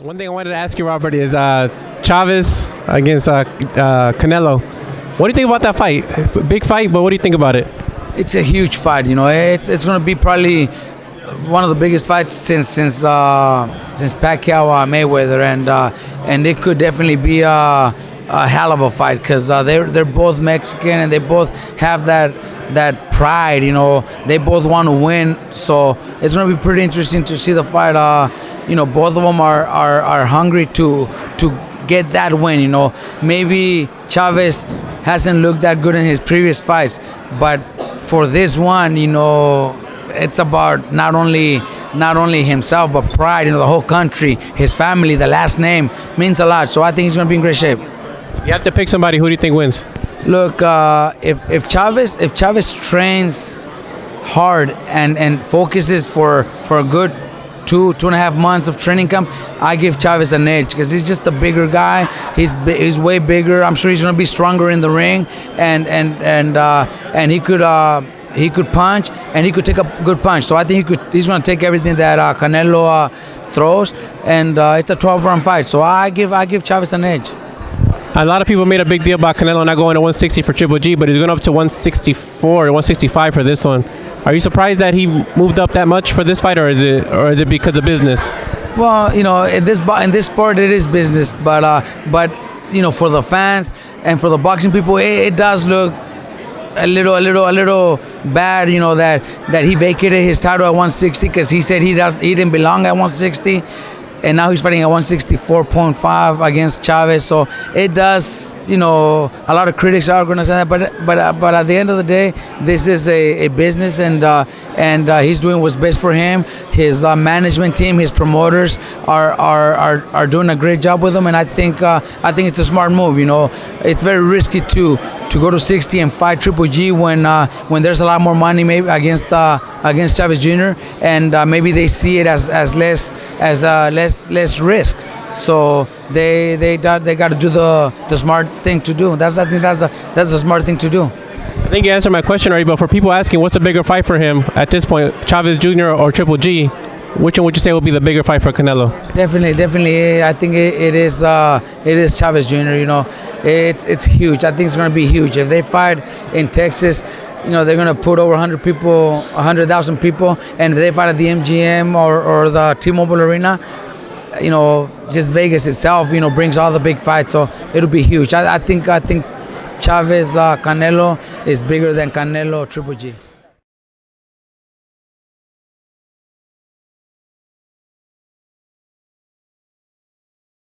One thing I wanted to ask you, Robert, is Chavez against Canelo. What do you think about that fight? Big fight, but what do you think about it? It's a huge fight. It's going to be probably one of the biggest fights since Pacquiao Mayweather, and it could definitely be a hell of a fight because they're both Mexican and they both have that pride. They both want to win, so it's going to be pretty interesting to see the fight. Both of them are hungry to get that win. Maybe Chavez hasn't looked that good in his previous fights, but for this one, it's about not only himself but pride. The whole country, his family, the last name means a lot. So I think he's going to be in great shape. You have to pick somebody. Who do you think wins? Look, if Chavez trains hard and focuses for a good 2.5 months of training camp, I give Chavez an edge because he's just a bigger guy. He's way bigger. I'm sure he's going to be stronger in the ring, and he could punch and he could take a good punch. So I think he's going to take everything that Canelo throws, and it's a 12-round fight. So I give Chavez an edge. A lot of people made a big deal about Canelo not going to 160 for Triple G, but he's going up to 164 or 165 for this one. Are you surprised that he moved up that much for this fight, or is it because of business? Well, in this sport it is business, but for the fans and for the boxing people, it does look a little bad, that he vacated his title at 160 because he said he didn't belong at 160. And now he's fighting at 164.5 against Chavez. So it does, a lot of critics are going to say that. But at the end of the day, this is a business, and he's doing what's best for him. His management team, his promoters are doing a great job with him. And I think it's a smart move. It's very risky to go to 60 and fight Triple G when there's a lot more money maybe against Chavez Jr. and maybe they see it as less risk. So they got to do the smart thing to do. I think that's the smart thing to do. I think you answered my question already, but for people asking what's a bigger fight for him at this point, Chavez Jr. or Triple G, which one would you say would be the bigger fight for Canelo? Definitely. I think it is Chavez Jr. It's huge. I think it's going to be huge. If they fight in Texas, they're going to put over 100,000 people, and if they fight at the MGM or the T-Mobile Arena, just Vegas itself, brings all the big fights, so it'll be huge. I think Chavez Canelo is bigger than Canelo Triple G.